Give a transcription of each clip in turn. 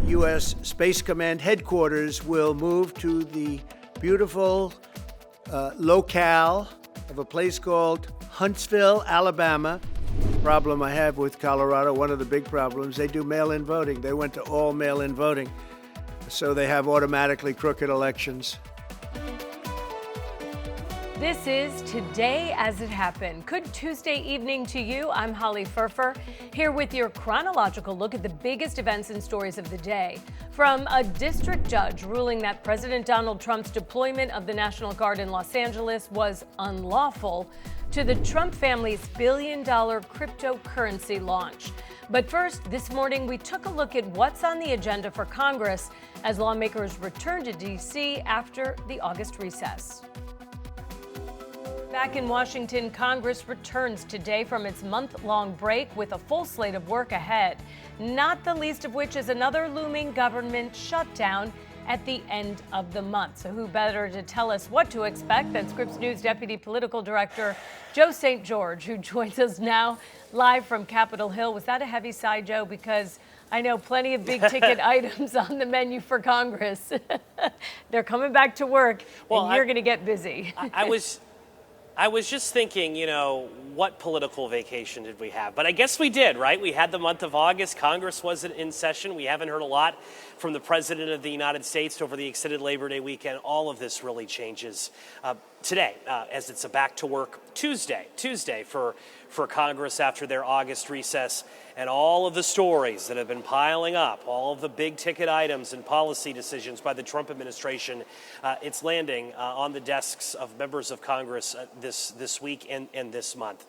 U.S. Space Command headquarters will move to the beautiful locale of a place called Huntsville, Alabama. Problem I have with Colorado, one of the big problems, they do mail-in voting. They went to all mail-in voting, so they have automatically crooked elections. This is Today as It Happened. Good Tuesday evening to you. I'm Holly Furfer, here with your chronological look at the biggest events and stories of the day. From a district judge ruling that President Donald Trump's deployment of the National Guard in Los Angeles was unlawful, to the Trump family's billion-dollar cryptocurrency launch. But first, this morning, we took a look at what's on the agenda for Congress as lawmakers return to D.C. after the August recess. Back in Washington, Congress returns today from its month-long break with a full slate of work ahead, not the least of which is another looming government shutdown at the end of the month. So who better to tell us what to expect than Scripps News Deputy Political Director Joe St. George, who joins us now live from Capitol Hill. Was that a heavy sigh, Joe? Because I know plenty of big-ticket items on the menu for Congress. They're coming back to work, and you're going to get busy. I was just thinking, what political vacation did we have? But I guess we did, right? We had the month of August. Congress wasn't in session. We haven't heard a lot from the President of the United States over the extended Labor Day weekend. All of this really changes today, as it's a back-to-work Tuesday for Congress after their August recess. And all of the stories that have been piling up, all of the big-ticket items and policy decisions by the Trump administration, it's landing on the desks of members of Congress this week and this month.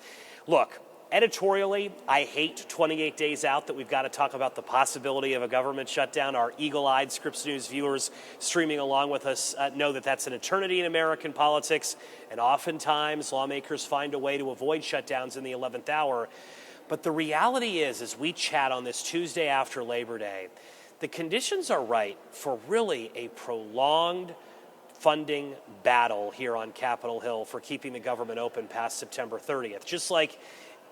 Look, editorially, I hate 28 days out that we've got to talk about the possibility of a government shutdown. Our eagle-eyed Scripps News viewers streaming along with us know that that's an eternity in American politics, and oftentimes lawmakers find a way to avoid shutdowns in the 11th hour. But the reality is, as we chat on this Tuesday after Labor Day, the conditions are right for really a prolonged funding battle here on Capitol Hill for keeping the government open past September 30th. Just like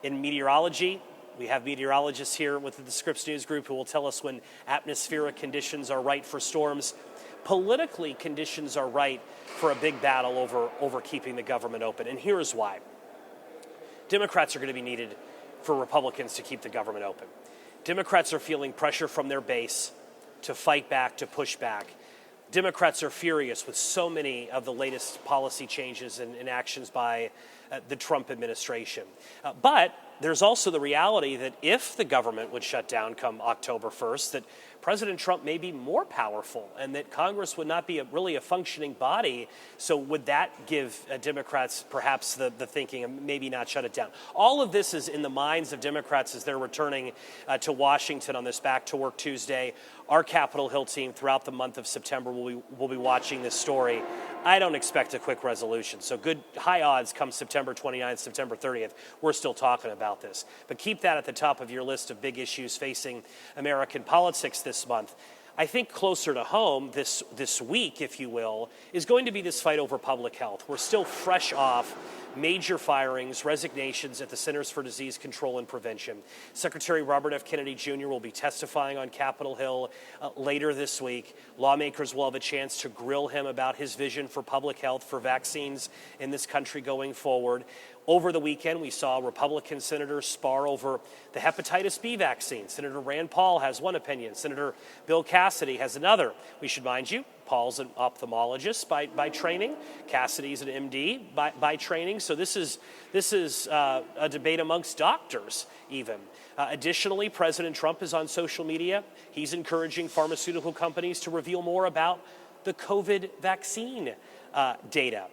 in meteorology, we have meteorologists here with the Scripps News Group who will tell us when atmospheric conditions are right for storms. Politically, conditions are right for a big battle over keeping the government open. And here's why. Democrats are going to be needed for Republicans to keep the government open. Democrats are feeling pressure from their base to fight back, to push back. Democrats are furious with so many of the latest policy changes and actions by the Trump administration. But there's also the reality that if the government would shut down come October 1st, that President Trump may be more powerful and that Congress would not be really a functioning body. So would that give Democrats perhaps the thinking of maybe not shut it down? All of this is in the minds of Democrats as they're returning to Washington on this Back to Work Tuesday. Our Capitol Hill team throughout the month of September will be watching this story. I don't expect a quick resolution. So good high odds come September 29th, September 30th. We're still talking about this. But keep that at the top of your list of big issues facing American politics this month. I think closer to home this week, if you will, is going to be this fight over public health. We're still fresh off major firings, resignations at the Centers for Disease Control and Prevention. Secretary Robert F. Kennedy Jr. will be testifying on Capitol Hill later this week. Lawmakers will have a chance to grill him about his vision for public health, for vaccines in this country going forward. Over the weekend, we saw Republican senators spar over the hepatitis B vaccine. Senator Rand Paul has one opinion. Senator Bill Cassidy has another. We should mind you, Paul's an ophthalmologist by training. Cassidy's an MD by training. So this is a debate amongst doctors even. Additionally, President Trump is on social media. He's encouraging pharmaceutical companies to reveal more about the COVID vaccine data.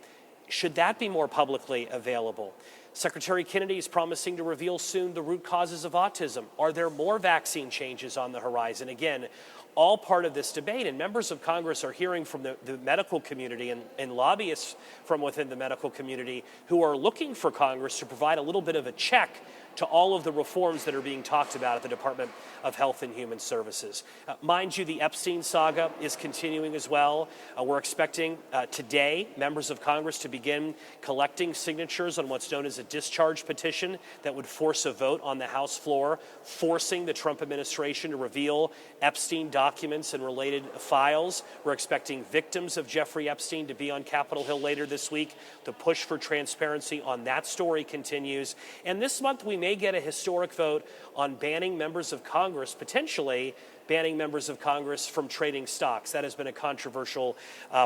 Should that be more publicly available? Secretary Kennedy is promising to reveal soon the root causes of autism. Are there more vaccine changes on the horizon? Again, all part of this debate, and members of Congress are hearing from the medical community and lobbyists from within the medical community who are looking for Congress to provide a little bit of a check to all of the reforms that are being talked about at the Department of Health and Human Services. Mind you, the Epstein saga is continuing as well. We're expecting today members of Congress to begin collecting signatures on what's known as a discharge petition that would force a vote on the House floor, forcing the Trump administration to reveal Epstein documents and related files. We're expecting victims of Jeffrey Epstein to be on Capitol Hill later this week. The push for transparency on that story continues. And this month we may get a historic vote on banning members of Congress, potentially banning members of Congress from trading stocks. That has been a controversial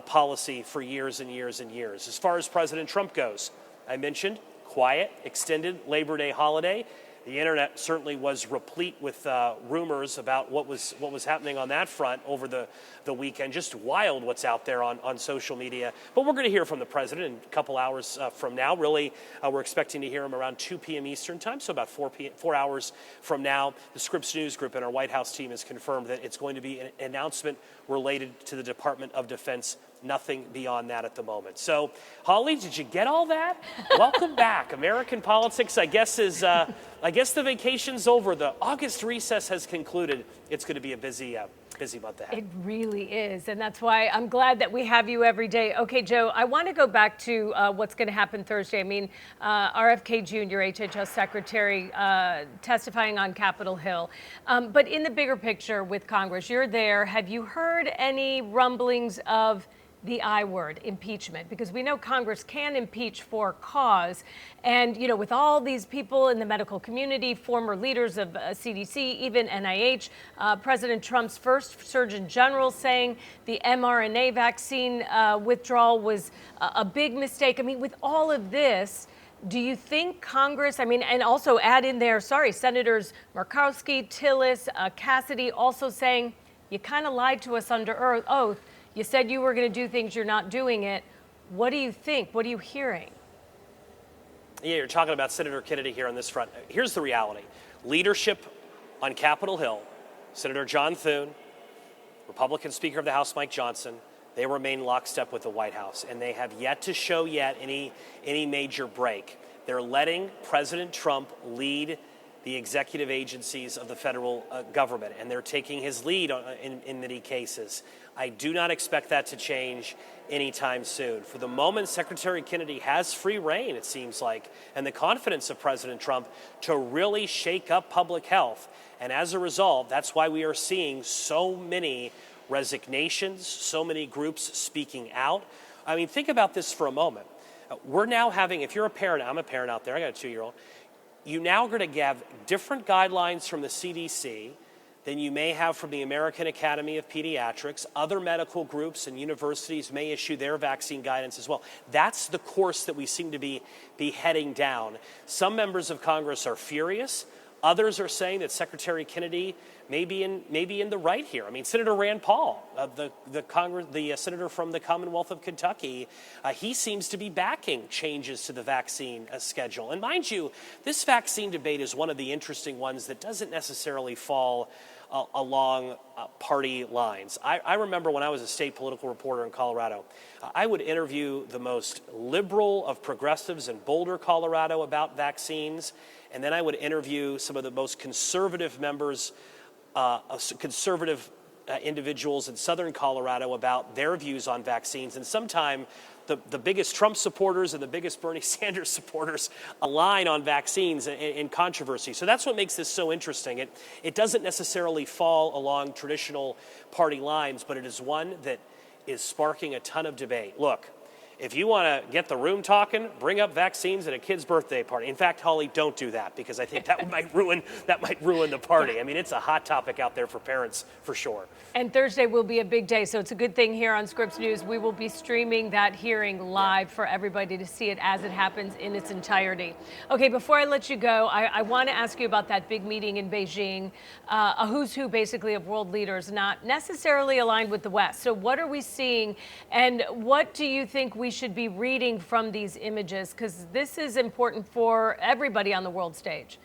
policy for years and years and years. As far as President Trump goes, I mentioned quiet, extended Labor Day holiday. The internet certainly was replete with rumors about what was happening on that front over the weekend. Just wild what's out there on social media. But we're going to hear from the president in a couple hours from now. Really, we're expecting to hear him around 2 p.m. Eastern time, so about 4 hours from now. The Scripps News Group and our White House team has confirmed that it's going to be an announcement related to the Department of Defense. Nothing beyond that at the moment. So, Holly, did you get all that? Welcome back. American politics, I guess the vacation's over. The August recess has concluded. It's going to be a busy month ahead. It really is, and that's why I'm glad that we have you every day. Okay, Joe, I want to go back to what's going to happen Thursday. I mean, RFK Jr., HHS Secretary, testifying on Capitol Hill. But in the bigger picture with Congress, you're there. Have you heard any rumblings of the I word, impeachment? Because we know Congress can impeach for cause. And, you know, with all these people in the medical community, former leaders of CDC, even NIH, President Trump's first Surgeon General saying the mRNA vaccine withdrawal was a big mistake. I mean, with all of this, do you think Congress, I mean, and also add in there, Senators Murkowski, Tillis, Cassidy also saying, you kind of lied to us under oath. You said you were going to do things, you're not doing it. What do you think? What are you hearing? Yeah, you're talking about Senator Kennedy here on this front. Here's the reality. Leadership on Capitol Hill, Senator John Thune, Republican Speaker of the House Mike Johnson, they remain lockstep with the White House, and they have yet to show any major break. They're letting President Trump lead the executive agencies of the federal government, and they're taking his lead in many cases. I do not expect that to change anytime soon. For the moment, Secretary Kennedy has free reign, it seems like, and the confidence of President Trump to really shake up public health. And as a result, that's why we are seeing so many resignations, so many groups speaking out. I mean, think about this for a moment. We're now having, if you're a parent, I'm a parent out there, I got a 2-year-old, you now are going to have different guidelines from the CDC than you may have from the American Academy of Pediatrics. Other medical groups and universities may issue their vaccine guidance as well. That's the course that we seem to be heading down. Some members of Congress are furious. Others are saying that Secretary Kennedy may be in the right here. I mean, Senator Rand Paul, the senator from the Commonwealth of Kentucky, he seems to be backing changes to the vaccine schedule. And mind you, this vaccine debate is one of the interesting ones that doesn't necessarily fall along party lines. I remember when I was a state political reporter in Colorado, I would interview the most liberal of progressives in Boulder, Colorado about vaccines, and then I would interview some of the most conservative members, individuals in southern Colorado about their views on vaccines. And sometimes the biggest Trump supporters and the biggest Bernie Sanders supporters align on vaccines in controversy. So that's what makes this so interesting. It doesn't necessarily fall along traditional party lines, but it is one that is sparking a ton of debate. Look, if you want to get the room talking, bring up vaccines at a kid's birthday party. In fact, Holly, don't do that, because I think that might ruin the party. I mean, it's a hot topic out there for parents, for sure. And Thursday will be a big day, so it's a good thing here on Scripps News. We will be streaming that hearing live for everybody to see it as it happens in its entirety. Okay, before I let you go, I want to ask you about that big meeting in Beijing, a who's who basically of world leaders, not necessarily aligned with the West. So what are we seeing, and what do you think we should be reading from these images? Because this is important for everybody on the world stage.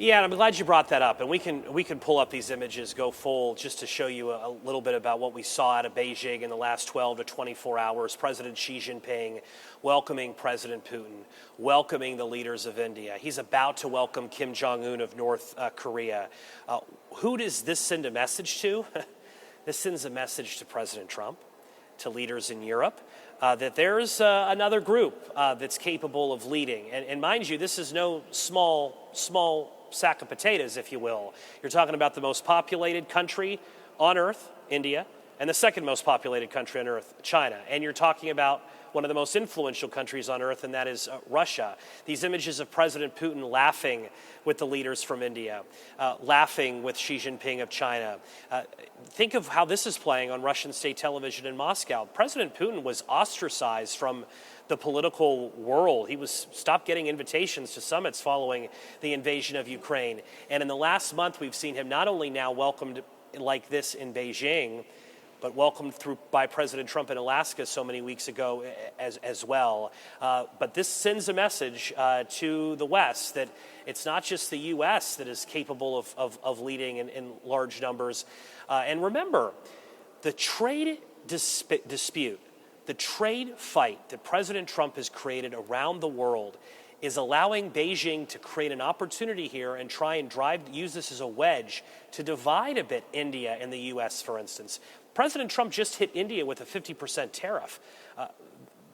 Yeah, and I'm glad you brought that up. And we can pull up these images, go full, just to show you a little bit about what we saw out of Beijing in the last 12 to 24 hours. President Xi Jinping welcoming President Putin, welcoming the leaders of India. He's about to welcome Kim Jong-un of North Korea. Who does this send a message to? This sends a message to President Trump, to leaders in Europe, that there's another group that's capable of leading. And mind you, this is no small sack of potatoes, if you will. You're talking about the most populated country on earth, India, and the second most populated country on earth, China. And you're talking about one of the most influential countries on earth, and that is Russia. These images of President Putin laughing with the leaders from India, laughing with Xi Jinping of China. Think of how this is playing on Russian state television in Moscow. President Putin was ostracized from the political world. He was stopped getting invitations to summits following the invasion of Ukraine. And in the last month, we've seen him not only now welcomed like this in Beijing, but welcomed by President Trump in Alaska so many weeks ago as well. But this sends a message to the West that it's not just the U.S. that is capable of leading in large numbers. And remember, the trade dispute, the trade fight that President Trump has created around the world is allowing Beijing to create an opportunity here and try and use this as a wedge to divide a bit India and the U.S., for instance. President Trump just hit India with a 50% tariff.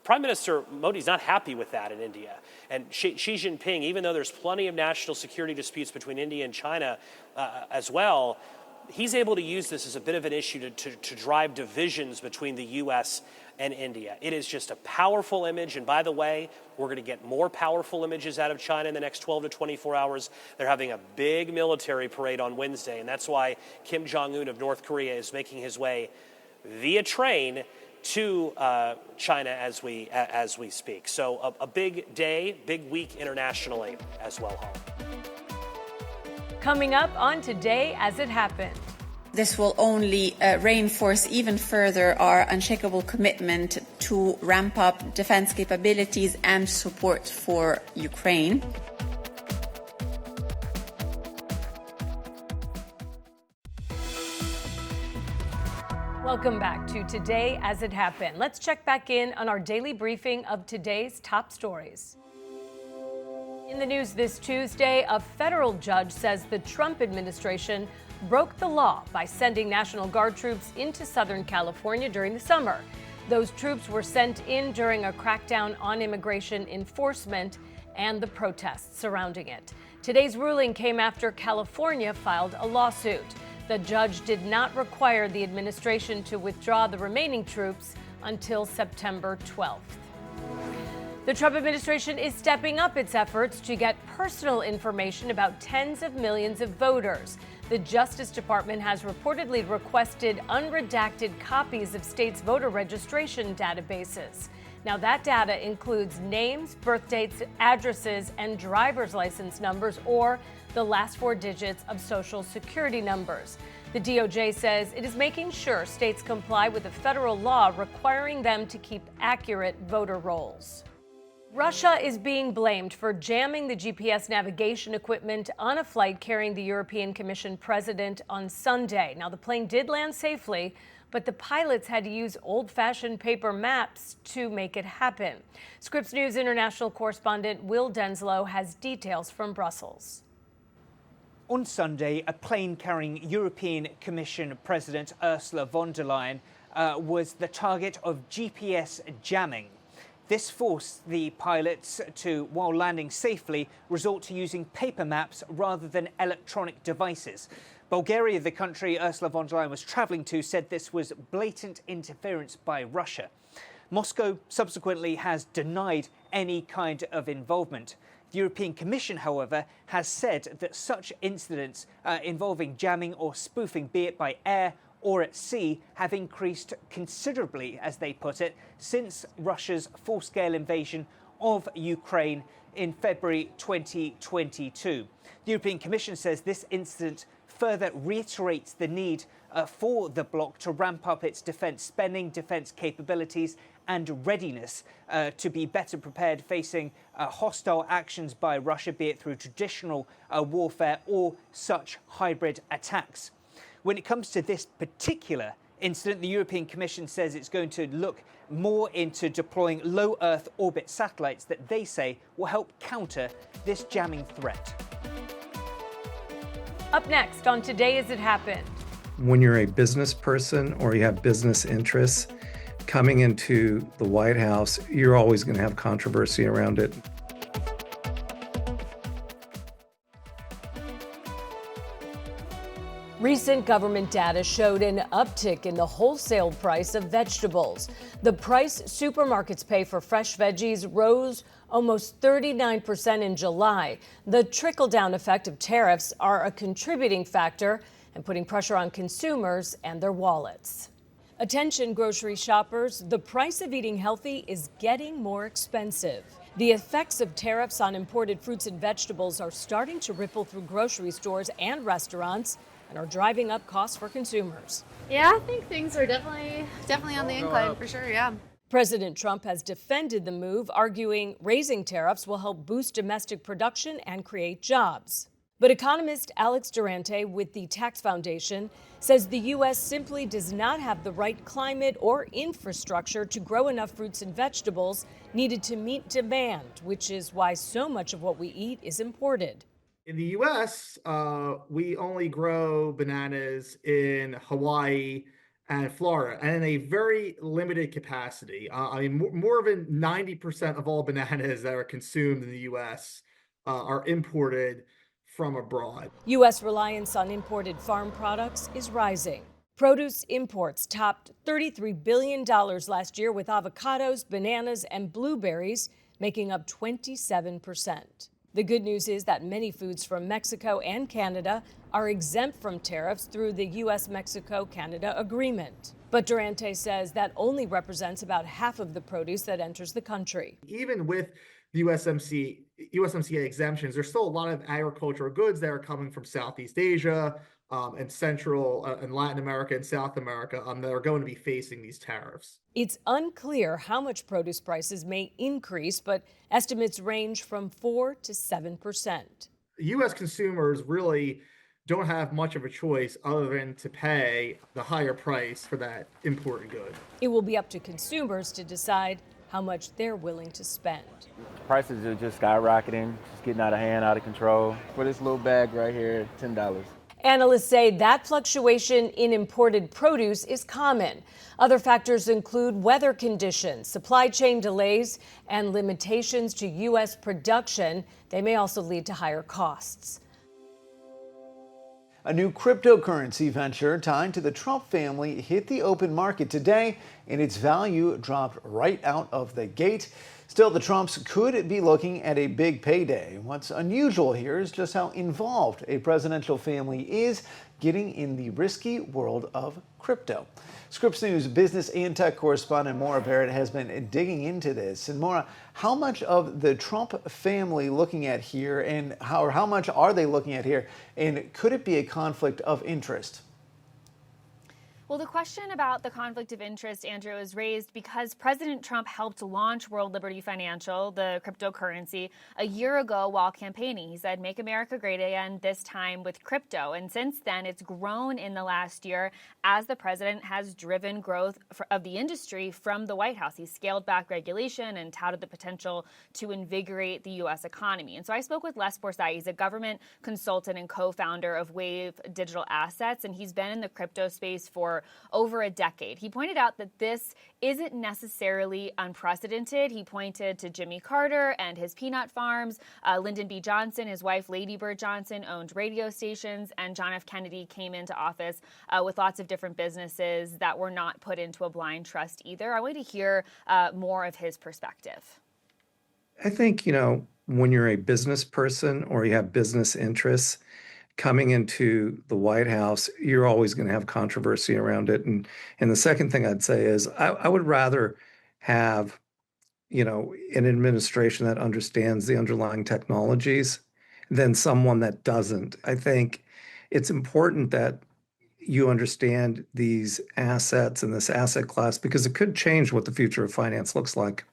Prime Minister Modi's not happy with that in India. And Xi Jinping, even though there's plenty of national security disputes between India and China as well, he's able to use this as a bit of an issue to drive divisions between the U.S. and India. It is just a powerful image. And by the way, we're going to get more powerful images out of China in the next 12 to 24 hours. They're having a big military parade on Wednesday. And that's why Kim Jong-un of North Korea is making his way via train to China as we speak. So a big day, big week internationally as well, Holly. Coming up on Today as It Happened. This will only reinforce even further our unshakable commitment to ramp up defense capabilities and support for Ukraine. Welcome back to Today as It Happened. Let's check back in on our daily briefing of today's top stories. In the news this Tuesday, a federal judge says the Trump administration broke the law by sending National Guard troops into Southern California during the summer. Those troops were sent in during a crackdown on immigration enforcement and the protests surrounding it. Today's ruling came after California filed a lawsuit. The judge did not require the administration to withdraw the remaining troops until September 12th. The Trump administration is stepping up its efforts to get personal information about tens of millions of voters. The Justice Department has reportedly requested unredacted copies of states' voter registration databases. Now, that data includes names, birth dates, addresses, and driver's license numbers, or the last four digits of social security numbers. The DOJ says it is making sure states comply with a federal law requiring them to keep accurate voter rolls. Russia is being blamed for jamming the GPS navigation equipment on a flight carrying the European Commission president on Sunday. Now, the plane did land safely, but the pilots had to use old-fashioned paper maps to make it happen. Scripps News international correspondent Will Denslow has details from Brussels. On Sunday, a plane carrying European Commission President Ursula von der Leyen was the target of GPS jamming. This forced the pilots to, while landing safely, resort to using paper maps rather than electronic devices. Bulgaria, the country Ursula von der Leyen was travelling to, said this was blatant interference by Russia. Moscow subsequently has denied any kind of involvement. The European Commission, however, has said that such incidents involving jamming or spoofing, be it by air or at sea, have increased considerably, as they put it, since Russia's full-scale invasion of Ukraine in February 2022. The European Commission says this incident further reiterates the need for the bloc to ramp up its defence spending, defence capabilities and readiness to be better prepared facing hostile actions by Russia, be it through traditional warfare or such hybrid attacks. When it comes to this particular incident, the European Commission says it's going to look more into deploying low Earth orbit satellites that they say will help counter this jamming threat. Up next on Today As It Happened. When you're a business person or you have business interests, coming into the White House, you're always going to have controversy around it. Recent government data showed an uptick in the wholesale price of vegetables. The price supermarkets pay for fresh veggies rose almost 39% in July. The trickle-down effect of tariffs are a contributing factor and putting pressure on consumers and their wallets. Attention grocery shoppers, the price of eating healthy is getting more expensive. The effects of tariffs on imported fruits and vegetables are starting to ripple through grocery stores and restaurants and are driving up costs for consumers. Yeah, I think things are definitely on the incline for sure, yeah. President Trump has defended the move, arguing raising tariffs will help boost domestic production and create jobs. But economist Alex Durante with the Tax Foundation says the U.S. simply does not have the right climate or infrastructure to grow enough fruits and vegetables needed to meet demand, which is why so much of what we eat is imported. In the U.S., we only grow bananas in Hawaii and Florida, and in a very limited capacity. More than 90% of all bananas that are consumed in the U.S. Are imported from abroad. U.S. reliance on imported farm products is rising. Produce imports topped $33 billion last year, with avocados, bananas, and blueberries making up 27%. The good news is that many foods from Mexico and Canada are exempt from tariffs through the U.S.-Mexico-Canada agreement. But Durante says that only represents about half of the produce that enters the country. Even with the USMCA exemptions, there's still a lot of agricultural goods that are coming from Southeast Asia and Central and Latin America and South America that are going to be facing these tariffs. It's unclear how much produce prices may increase, but estimates range from 4 to 7%. U.S. consumers really don't have much of a choice other than to pay the higher price for that imported good. It will be up to consumers to decide how much they're willing to spend. Prices are just skyrocketing, just getting out of hand, out of control. For this little bag right here, $10. Analysts say that fluctuation in imported produce is common. Other factors include weather conditions, supply chain delays, and limitations to U.S. production. They may also lead to higher costs. A new cryptocurrency venture tied to the Trump family hit the open market today, and its value dropped right out of the gate. Still, the Trumps could be looking at a big payday. What's unusual here is just how involved a presidential family is getting in the risky world of crypto. Scripps News business and tech correspondent Maura Barrett has been digging into this. And Maura, how much of the Trump family looking at here, and how much are they looking at here, and could it be a conflict of interest? Well, the question about the conflict of interest, Andrew, is raised because President Trump helped launch World Liberty Financial, the cryptocurrency, a year ago while campaigning. He said, "Make America great again, this time with crypto." And since then, it's grown in the last year as the president has driven growth of the industry from the White House. He scaled back regulation and touted the potential to invigorate the U.S. economy. And so I spoke with Les Borsai. He's a government consultant and co-founder of Wave Digital Assets, and he's been in the crypto space for over a decade. He pointed out that this isn't necessarily unprecedented. He pointed to Jimmy Carter and his peanut farms. Lyndon B. Johnson, his wife Lady Bird Johnson, owned radio stations, and John F. Kennedy came into office with lots of different businesses that were not put into a blind trust either. I want to hear more of his perspective. I think, when you're a business person or you have business interests, coming into the White House, you're always going to have controversy around it. And the second thing I'd say is I would rather have, an administration that understands the underlying technologies than someone that doesn't. I think it's important that, you understand these assets and this asset class, because it could change what the future of finance looks like.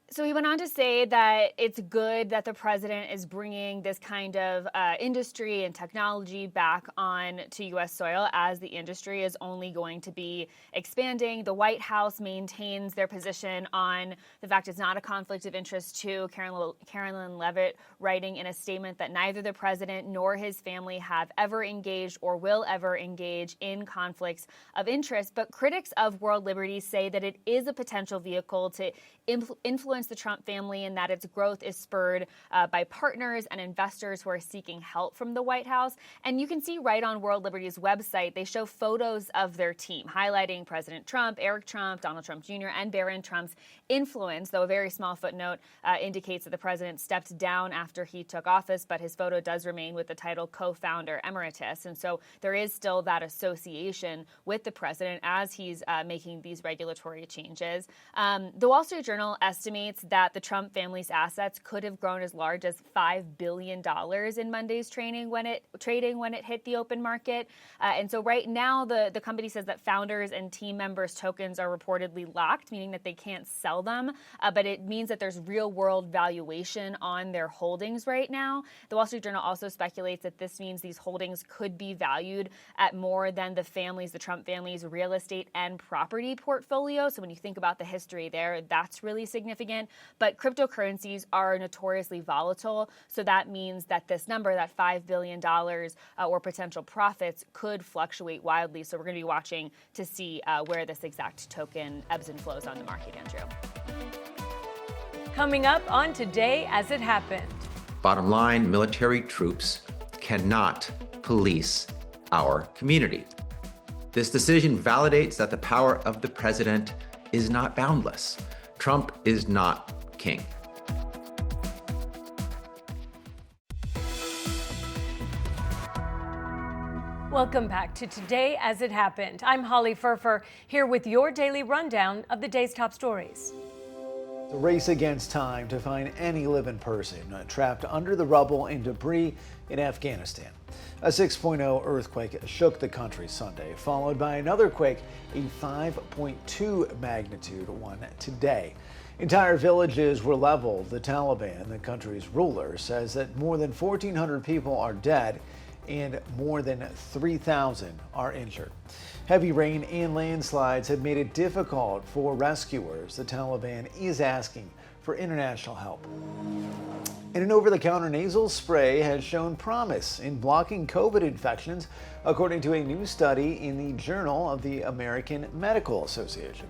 So he went on to say that it's good that the president is bringing this kind of industry and technology back on to U.S. soil, as the industry is only going to be expanding. The White House maintains their position on the fact it's not a conflict of interest too. Carolyn Levitt writing in a statement that neither the president nor his family have ever engaged or will ever engage in conflicts of interest. But critics of world liberty say that it is a potential vehicle to influence the Trump family, and that its growth is spurred by partners and investors who are seeking help from the White House. And you can see right on World Liberty's website, they show photos of their team, highlighting President Trump, Eric Trump, Donald Trump Jr., and Barron Trump's influence, though a very small footnote indicates that the president stepped down after he took office, but his photo does remain with the title co-founder emeritus. And so there is still that association with the president as he's making these regulatory changes. The Wall Street Journal estimates that the Trump family's assets could have grown as large as $5 billion in Monday's trading when it hit the open market. And so right now, the company says that founders and team members' tokens are reportedly locked, meaning that they can't sell them. But it means that there's real world valuation on their holdings right now. The Wall Street Journal also speculates that this means these holdings could be valued at more than the Trump family's real estate and property portfolio. So when you think about the history there, that's really significant. But cryptocurrencies are notoriously volatile. So that means that this number, that $5 billion or potential profits, could fluctuate wildly. So we're going to be watching to see where this exact token ebbs and flows on the market, Andrew. Coming up on Today as It Happened. Bottom line, military troops cannot police our community. This decision validates that the power of the president is not boundless. Trump is not king. Welcome back to Today as It Happened. I'm Holly Furfer, here with your daily rundown of the day's top stories. The race against time to find any living person trapped under the rubble and debris in Afghanistan. A 6.0 earthquake shook the country Sunday, followed by another quake, a 5.2 magnitude one today. Entire villages were leveled. The Taliban, the country's ruler, says that more than 1,400 people are dead and more than 3,000 are injured. Heavy rain and landslides have made it difficult for rescuers. The Taliban is asking for international help. And an over-the-counter nasal spray has shown promise in blocking COVID infections, according to a new study in the Journal of the American Medical Association.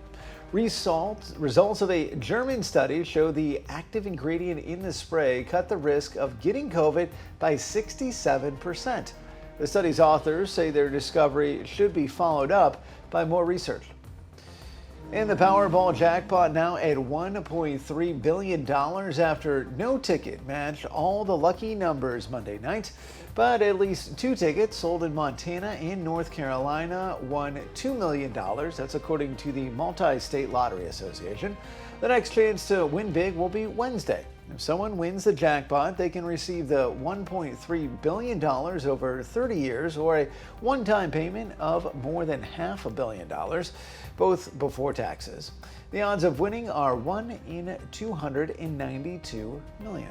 Results of a German study show the active ingredient in the spray cut the risk of getting COVID by 67%. The study's authors say their discovery should be followed up by more research. And the Powerball jackpot now at $1.3 billion after no ticket matched all the lucky numbers Monday night. But at least 2 tickets sold in Montana and North Carolina won $2 million. That's according to the Multi-State Lottery Association. The next chance to win big will be Wednesday. If someone wins the jackpot, they can receive the $1.3 billion over 30 years or a one-time payment of more than $500 million, both before taxes. The odds of winning are 1 in 292 million.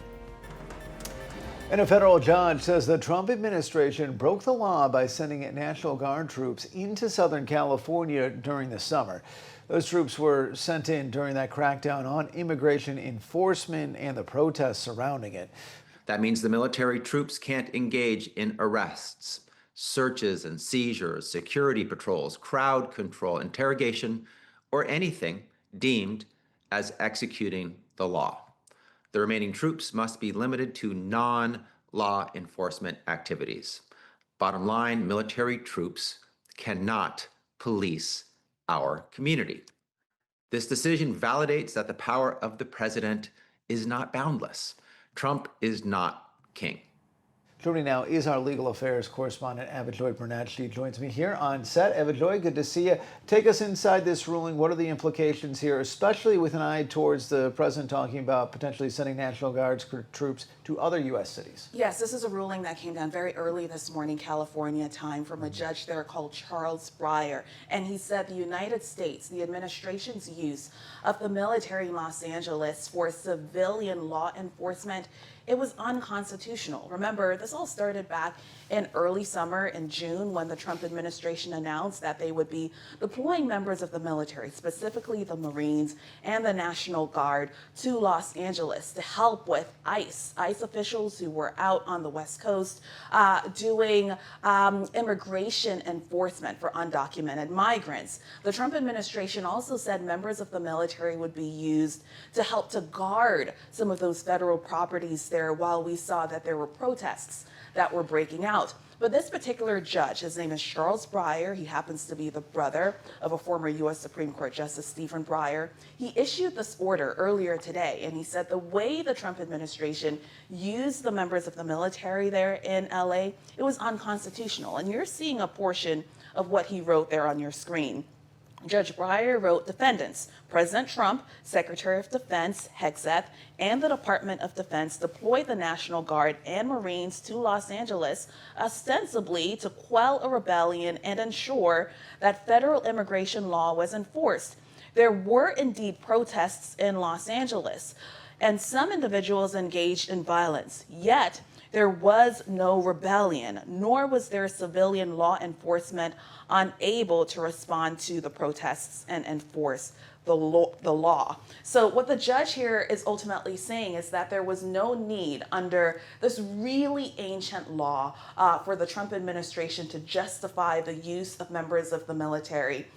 And a federal judge says the Trump administration broke the law by sending National Guard troops into Southern California during the summer. Those troops were sent in during that crackdown on immigration enforcement and the protests surrounding it. That means the military troops can't engage in arrests, searches and seizures, security patrols, crowd control, interrogation, or anything deemed as executing the law. The remaining troops must be limited to non-law enforcement activities. Bottom line, military troops cannot police our community. This decision validates that the power of the president is not boundless. Trump is not king. Joining now is our legal affairs correspondent, Avidloy Burnett. She joins me here on set. Avidloy, good to see you. Take us inside this ruling. What are the implications here, especially with an eye towards the president talking about potentially sending National Guard troops to other U.S. cities? Yes, this is a ruling that came down very early this morning, California time, from a judge there called Charles Breyer. And he said the United States, the administration's use of the military in Los Angeles for civilian law enforcement, it was unconstitutional. Remember, this all started back in early summer in June when the Trump administration announced that they would be deploying members of the military, specifically the Marines and the National Guard, to Los Angeles to help with ICE officials who were out on the West Coast doing immigration enforcement for undocumented migrants. The Trump administration also said members of the military would be used to help to guard some of those federal properties there while we saw that there were protests that were breaking out. But this particular judge, his name is Charles Breyer. He happens to be the brother of a former U.S. Supreme Court Justice Stephen Breyer. He issued this order earlier today, and he said the way the Trump administration used the members of the military there in L.A., it was unconstitutional. And you're seeing a portion of what he wrote there on your screen. Judge Breyer wrote, defendants, President Trump, Secretary of Defense, Hegseth, and the Department of Defense deployed the National Guard and Marines to Los Angeles ostensibly to quell a rebellion and ensure that federal immigration law was enforced. There were indeed protests in Los Angeles, and some individuals engaged in violence, yet there was no rebellion, nor was there civilian law enforcement unable to respond to the protests and enforce the law. So what the judge here is ultimately saying is that there was no need under this really ancient law for the Trump administration to justify the use of members of the military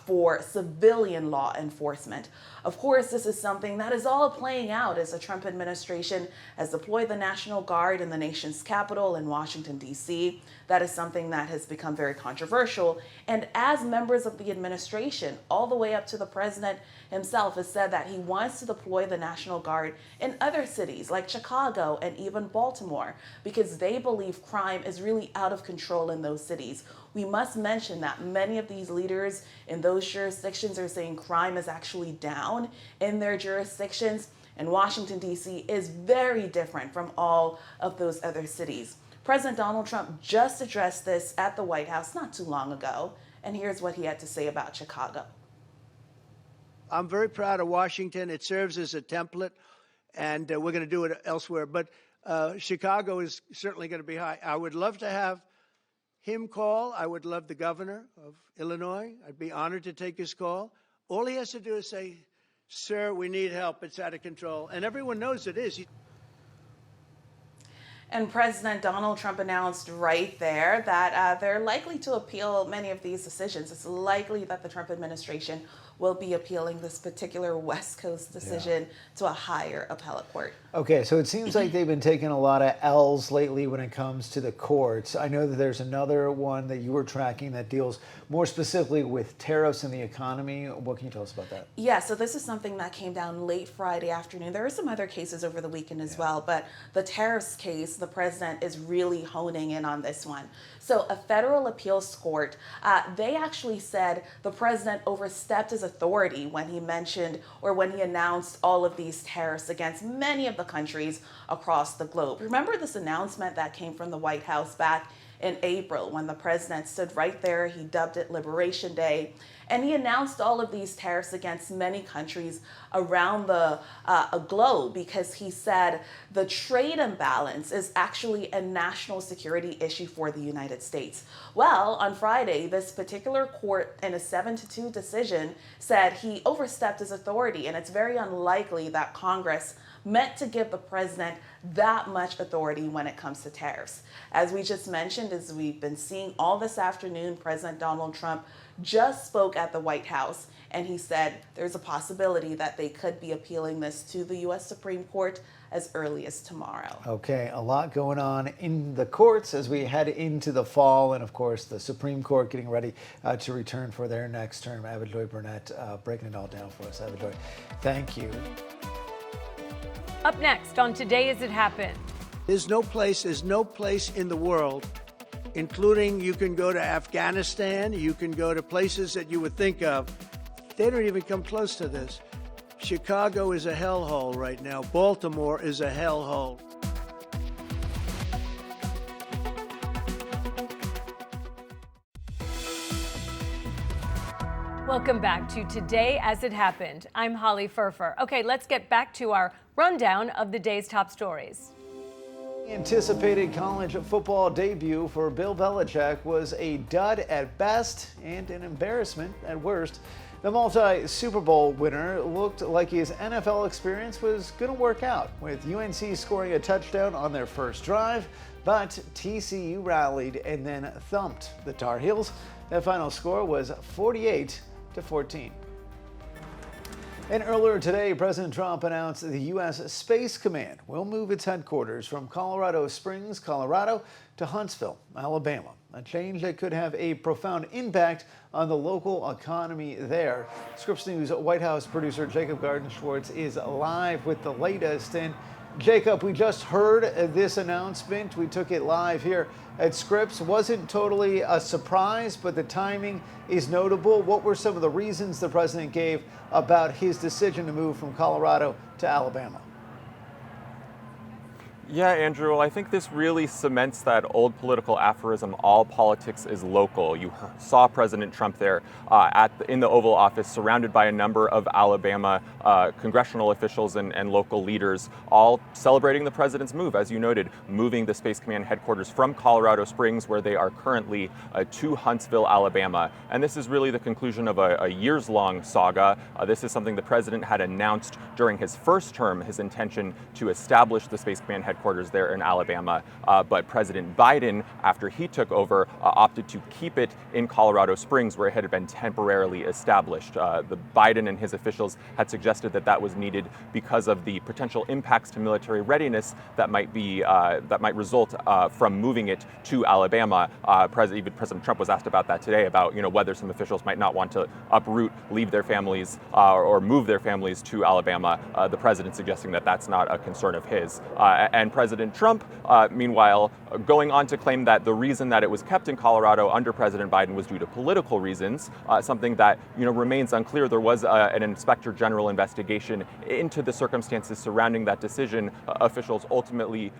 for civilian law enforcement. Of course, this is something that is all playing out as the Trump administration has deployed the National Guard in the nation's capital in Washington, D.C. That is something that has become very controversial. And as members of the administration, all the way up to the president himself, has said that he wants to deploy the National Guard in other cities like Chicago and even Baltimore because they believe crime is really out of control in those cities. We must mention that many of these leaders in those jurisdictions are saying crime is actually down in their jurisdictions, and Washington, D.C. is very different from all of those other cities. President Donald Trump just addressed this at the White House not too long ago, and here's what he had to say about Chicago. I'm very proud of Washington. It serves as a template, and we're going to do it elsewhere. But Chicago is certainly going to be high. I would love to have him call. I would love the governor of Illinois. I'd be honored to take his call. All he has to do is say, sir, we need help. It's out of control. And everyone knows it is. And President Donald Trump announced right there that they're likely to appeal many of these decisions. It's likely that the Trump administration will be appealing this particular West Coast decision to a higher appellate court. Okay, so it seems like they've been taking a lot of L's lately when it comes to the courts. I know that there's another one that you were tracking that deals more specifically with tariffs and the economy. What can you tell us about that? Yeah, so this is something that came down late Friday afternoon. There are some other cases over the weekend as well, but the tariffs case, the president is really honing in on this one. So a federal appeals court, they actually said the president overstepped his authority when he mentioned or when he announced all of these tariffs against many of the countries across the globe. Remember this announcement that came from the White House back in April when the president stood right there, he dubbed it Liberation Day, and he announced all of these tariffs against many countries around the globe because he said the trade imbalance is actually a national security issue for the United States. Well, on Friday, this particular court in a 7-2 decision said he overstepped his authority, and it's very unlikely that Congress meant to give the president that much authority when it comes to tariffs. As we just mentioned, as we've been seeing all this afternoon, President Donald Trump just spoke at the White House, and he said there's a possibility that they could be appealing this to the U.S. Supreme Court as early as tomorrow. Okay, a lot going on in the courts as we head into the fall, and of course the Supreme Court getting ready to return for their next term. Avidloy Burnett breaking it all down for us. Avidloy, thank you. Up next on Today As It Happened, There's no place in the world, including you can go to Afghanistan, you can go to places that you would think of. They don't even come close to this. Chicago is a hellhole right now. Baltimore is a hellhole. Welcome back to Today as It Happened. I'm Holly Furfer. Okay, let's get back to our rundown of the day's top stories. Anticipated college football debut for Bill Belichick was a dud at best and an embarrassment at worst. The multi-Super Bowl winner looked like his NFL experience was going to work out, with UNC scoring a touchdown on their first drive, but TCU rallied and then thumped the Tar Heels. That final score was 48-14. And earlier today, President Trump announced the U.S. Space Command will move its headquarters from Colorado Springs, Colorado, to Huntsville, Alabama, a change that could have a profound impact on the local economy there. Scripps News White House producer Jacob Garden-Schwartz is live with the latest. And Jacob, we just heard this announcement. We took it live here at Scripps. Wasn't totally a surprise, but the timing is notable. What were some of the reasons the president gave about his decision to move from Colorado to Alabama? Yeah, Andrew, I think this really cements that old political aphorism, all politics is local. You saw President Trump there in the Oval Office, surrounded by a number of Alabama congressional officials and local leaders, all celebrating the president's move, as you noted, moving the Space Command headquarters from Colorado Springs, where they are currently, to Huntsville, Alabama. And this is really the conclusion of a years-long saga. This is something the president had announced during his first term, his intention to establish the Space Command headquarters there in Alabama, but President Biden, after he took over, opted to keep it in Colorado Springs, where it had been temporarily established. The Biden and his officials had suggested that was needed because of the potential impacts to military readiness that might result from moving it to Alabama. Even President Trump was asked about that today, about whether some officials might not want to uproot, leave their families, or move their families to Alabama. The president suggesting that that's not a concern of his. And President Trump, meanwhile, going on to claim that the reason that it was kept in Colorado under President Biden was due to political reasons, something that remains unclear. There was an Inspector General investigation into the circumstances surrounding that decision. Officials ultimately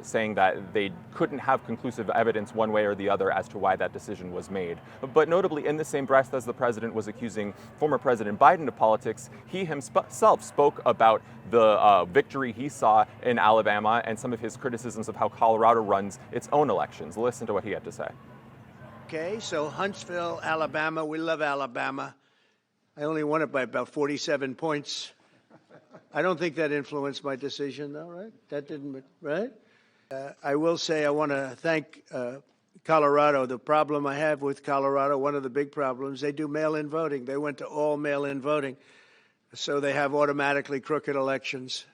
saying that they couldn't have conclusive evidence one way or the other as to why that decision was made. But notably, in the same breath as the president was accusing former President Biden of politics, he himself spoke about the victory he saw in Alabama and some of his criticisms of how Colorado runs its own elections. Listen to what he had to say. Okay, so Huntsville, Alabama, we love Alabama. I only won it by about 47 points. I don't think that influenced my decision, though, right? That didn't, right? I will say I want to thank Colorado. The problem I have with Colorado, one of the big problems, they do mail-in voting. They went to all mail-in voting. So they have automatically crooked elections,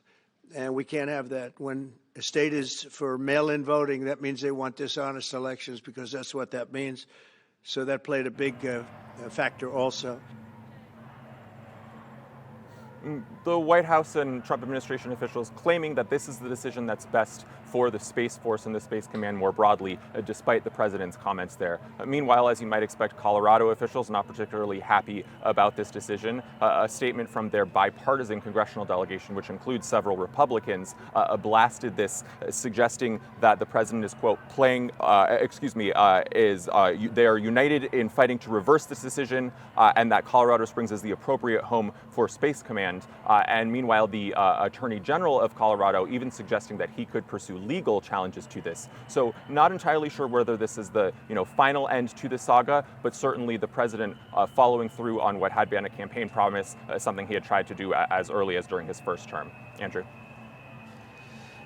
and we can't have that. When a state is for mail-in voting, that means they want dishonest elections, because that's what that means. So that played a big factor also. The White House and Trump administration officials claiming that this is the decision that's best for the Space Force and the Space Command more broadly, despite the president's comments there. Meanwhile, as you might expect, Colorado officials not particularly happy about this decision. A statement from their bipartisan congressional delegation, which includes several Republicans, blasted this, suggesting that the president is, quote, they are united in fighting to reverse this decision, and that Colorado Springs is the appropriate home for Space Command. And meanwhile, the Attorney General of Colorado even suggesting that he could pursue legal challenges to this. So not entirely sure whether this is the final end to the saga, but certainly the president following through on what had been a campaign promise, something he had tried to do as early as during his first term. Andrew.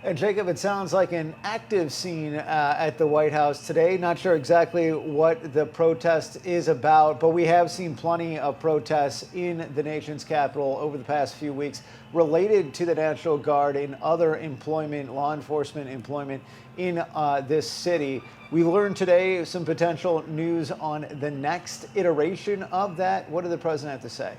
And Jacob, it sounds like an active scene at the White House today. Not sure exactly what the protest is about, but we have seen plenty of protests in the nation's capital over the past few weeks related to the National Guard and other employment, law enforcement employment in this city. We learned today some potential news on the next iteration of that. What did the president have to say?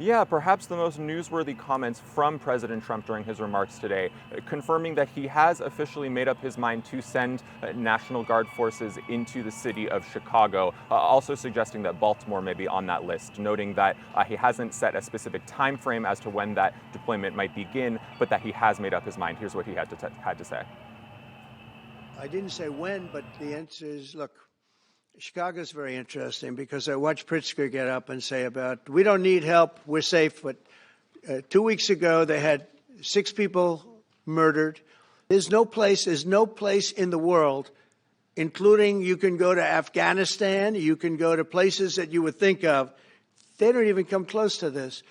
Yeah, perhaps the most newsworthy comments from President Trump during his remarks today, confirming that he has officially made up his mind to send National Guard forces into the city of Chicago, also suggesting that Baltimore may be on that list, noting that he hasn't set a specific time frame as to when that deployment might begin, but that he has made up his mind. Here's what he had to say. I didn't say when, but the answer is, look, Chicago's very interesting because I watched Pritzker get up and say we don't need help, we're safe. But 2 weeks ago, they had 6 people murdered. There's no place in the world, including you can go to Afghanistan, you can go to places that you would think of. They don't even come close to this.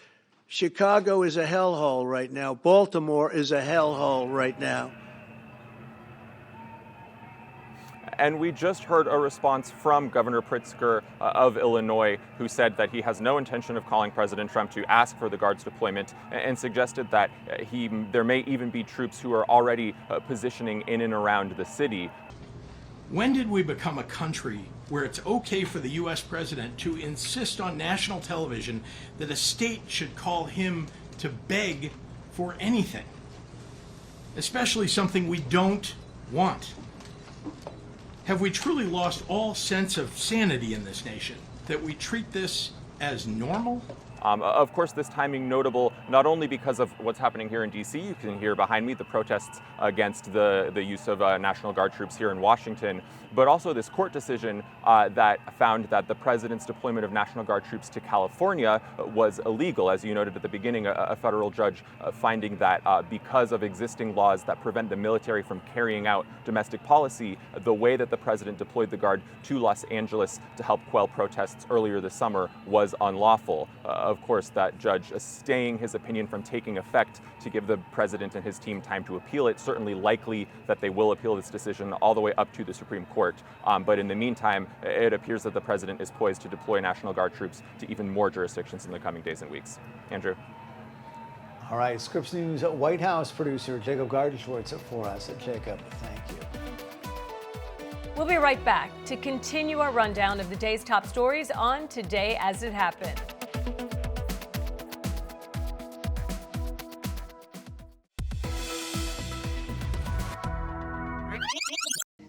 Chicago is a hellhole right now. Baltimore is a hellhole right now. And we just heard a response from Governor Pritzker of Illinois, who said that he has no intention of calling President Trump to ask for the Guard's deployment, and suggested that there may even be troops who are already positioning in and around the city. When did we become a country where it's okay for the U.S. president to insist on national television that a state should call him to beg for anything, especially something we don't want? Have we truly lost all sense of sanity in this nation, that we treat this as normal? Of course, this timing notable not only because of what's happening here in D.C. You can hear behind me the protests against the use of National Guard troops here in Washington, but also this court decision that found that the president's deployment of National Guard troops to California was illegal. As you noted at the beginning, a federal judge finding that because of existing laws that prevent the military from carrying out domestic policy, the way that the president deployed the Guard to Los Angeles to help quell protests earlier this summer was unlawful. Of course, that judge staying his opinion from taking effect to give the president and his team time to appeal it. Certainly likely that they will appeal this decision all the way up to the Supreme Court. But in the meantime, it appears that the president is poised to deploy National Guard troops to even more jurisdictions in the coming days and weeks. Andrew. All right, Scripps News White House producer Jacob Gardenschwartz for us. Jacob, thank you. We'll be right back to continue our rundown of the day's top stories on Today As It Happened.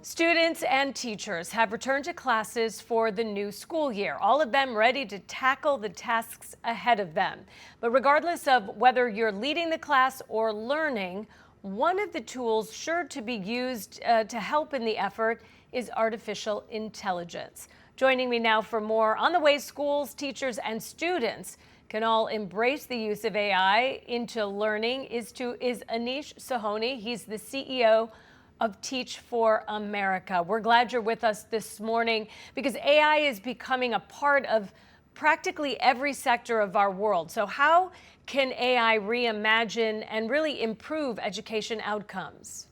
Students and teachers have returned to classes for the new school year, all of them ready to tackle the tasks ahead of them. But regardless of whether you're leading the class or learning, one of the tools sure to be used to help in the effort is artificial intelligence. Joining me now for more on the way schools, teachers, and students can all embrace the use of AI into learning is Anish Sohoni. He's the CEO of Teach for America. We're glad you're with us this morning because AI is becoming a part of practically every sector of our world. So how can AI reimagine and really improve education outcomes?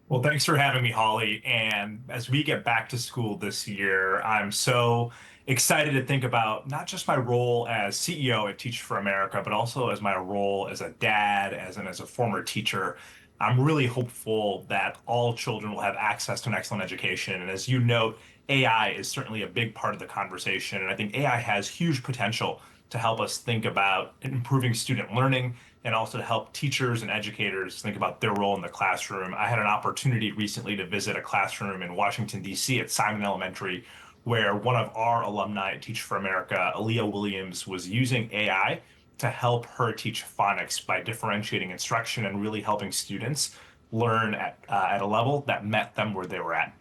Well, thanks for having me, Holly. And as we get back to school this year, I'm so excited to think about not just my role as CEO at Teach for America, but also as my role as a dad, as a former teacher. I'm really hopeful that all children will have access to an excellent education. And as you note, AI is certainly a big part of the conversation. And I think AI has huge potential to help us think about improving student learning and also to help teachers and educators think about their role in the classroom. I had an opportunity recently to visit a classroom in Washington, D.C. at Simon Elementary, where one of our alumni at Teach for America, Aaliyah Williams, was using AI to help her teach phonics by differentiating instruction and really helping students learn at a level that met them where they were at.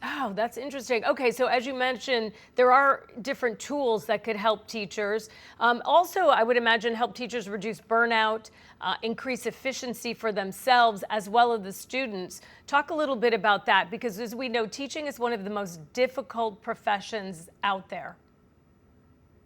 Oh, that's interesting. Okay, so as you mentioned, there are different tools that could help teachers. Also, I would imagine help teachers reduce burnout, increase efficiency for themselves as well as the students. Talk a little bit about that because as we know, teaching is one of the most difficult professions out there.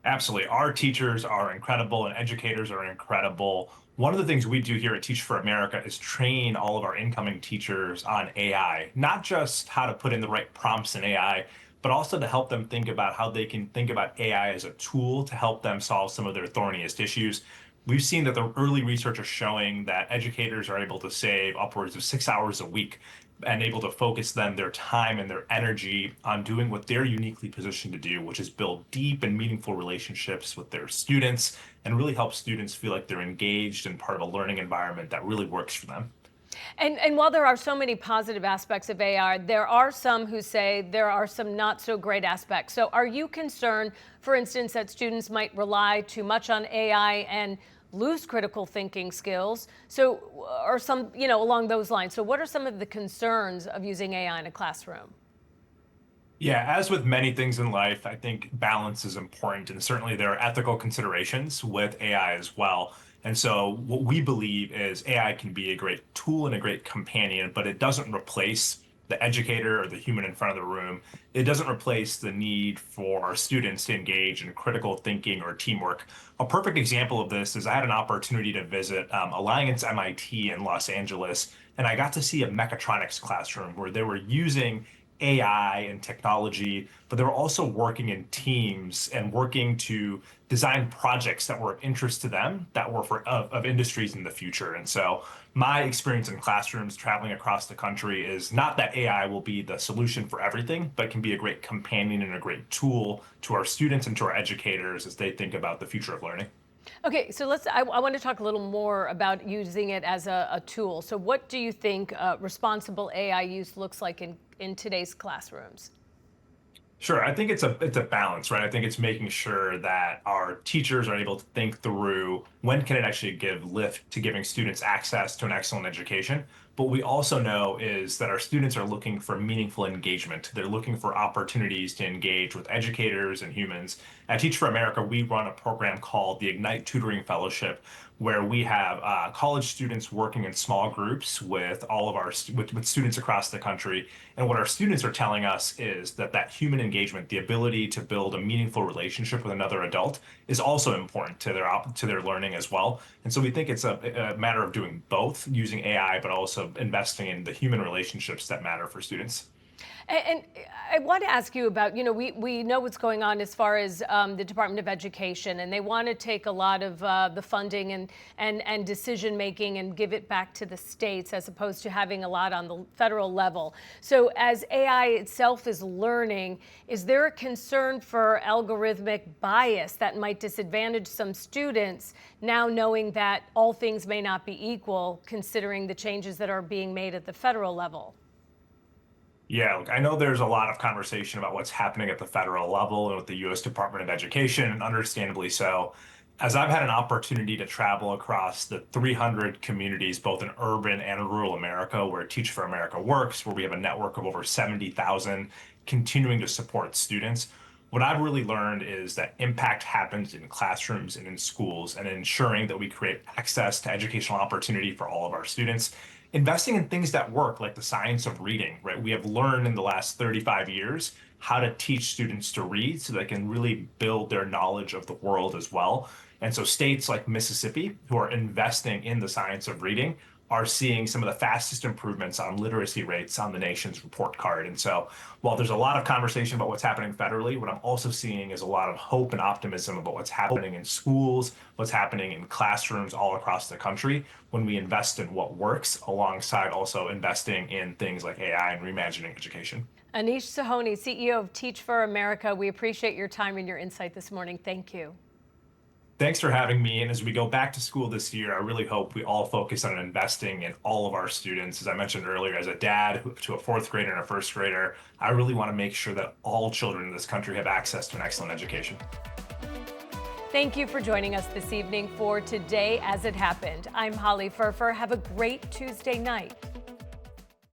Absolutely. Our teachers are incredible and educators are incredible. One of the things we do here at Teach for America is train all of our incoming teachers on AI, not just how to put in the right prompts in AI, but also to help them think about how they can think about AI as a tool to help them solve some of their thorniest issues. we've seen that the early research is showing that educators are able to save upwards of 6 hours a week and able to focus then their time and their energy on doing what they're uniquely positioned to do, which is build deep and meaningful relationships with their students and really help students feel like they're engaged and part of a learning environment that really works for them. And while there are so many positive aspects of AI, there are some who say there are some not so great aspects. So are you concerned, for instance, that students might rely too much on AI and lose critical thinking skills? So, or some, along those lines. So what are some of the concerns of using AI in a classroom? Yeah, as with many things in life, I think balance is important. And certainly there are ethical considerations with AI as well. And so what we believe is AI can be a great tool and a great companion, but it doesn't replace the educator or the human in front of the room. It doesn't replace the need for our students to engage in critical thinking or teamwork. A perfect example of this is I had an opportunity to visit Alliance MIT in Los Angeles, and I got to see a mechatronics classroom where they were using AI and technology, but they were also working in teams and working to design projects that were of interest to them, that were of industries in the future. And so my experience in classrooms traveling across the country is not that AI will be the solution for everything, but can be a great companion and a great tool to our students and to our educators as they think about the future of learning. Okay, so I want to talk a little more about using it as a tool. So what do you think responsible AI use looks like in today's classrooms? Sure. I think it's a balance, right? I think it's making sure that our teachers are able to think through when can it actually give lift to giving students access to an excellent education. But we also know is that our students are looking for meaningful engagement. They're looking for opportunities to engage with educators and humans. At Teach for America, we run a program called the Ignite Tutoring Fellowship, where we have college students working in small groups with all of our with students across the country. And what our students are telling us is that human engagement, the ability to build a meaningful relationship with another adult, is also important to their learning as well. And so we think it's a matter of doing both, using AI, but also investing in the human relationships that matter for students. And I want to ask you about, we know what's going on as far as the Department of Education, and they want to take a lot of the funding and decision making and give it back to the states as opposed to having a lot on the federal level. So as AI itself is learning, is there a concern for algorithmic bias that might disadvantage some students now knowing that all things may not be equal considering the changes that are being made at the federal level? Yeah, look, I know there's a lot of conversation about what's happening at the federal level and with the U.S. Department of Education, and understandably so. As I've had an opportunity to travel across the 300 communities, both in urban and rural America, where Teach for America works, where we have a network of over 70,000 continuing to support students, what I've really learned is that impact happens in classrooms and in schools, and ensuring that we create access to educational opportunity for all of our students. Investing in things that work, like the science of reading, right? We have learned in the last 35 years how to teach students to read so they can really build their knowledge of the world as well. And so states like Mississippi, who are investing in the science of reading, are seeing some of the fastest improvements on literacy rates on the nation's report card. And so while there's a lot of conversation about what's happening federally, what I'm also seeing is a lot of hope and optimism about what's happening in schools, what's happening in classrooms all across the country when we invest in what works alongside also investing in things like AI and reimagining education. Anish Sahoni, CEO of Teach for America, we appreciate your time and your insight this morning. Thank you. Thanks for having me. And as we go back to school this year, I really hope we all focus on investing in all of our students. As I mentioned earlier, as a dad to a fourth grader and a first grader, I really want to make sure that all children in this country have access to an excellent education. Thank you for joining us this evening for Today As It Happened. I'm Holly Furfer. Have a great Tuesday night.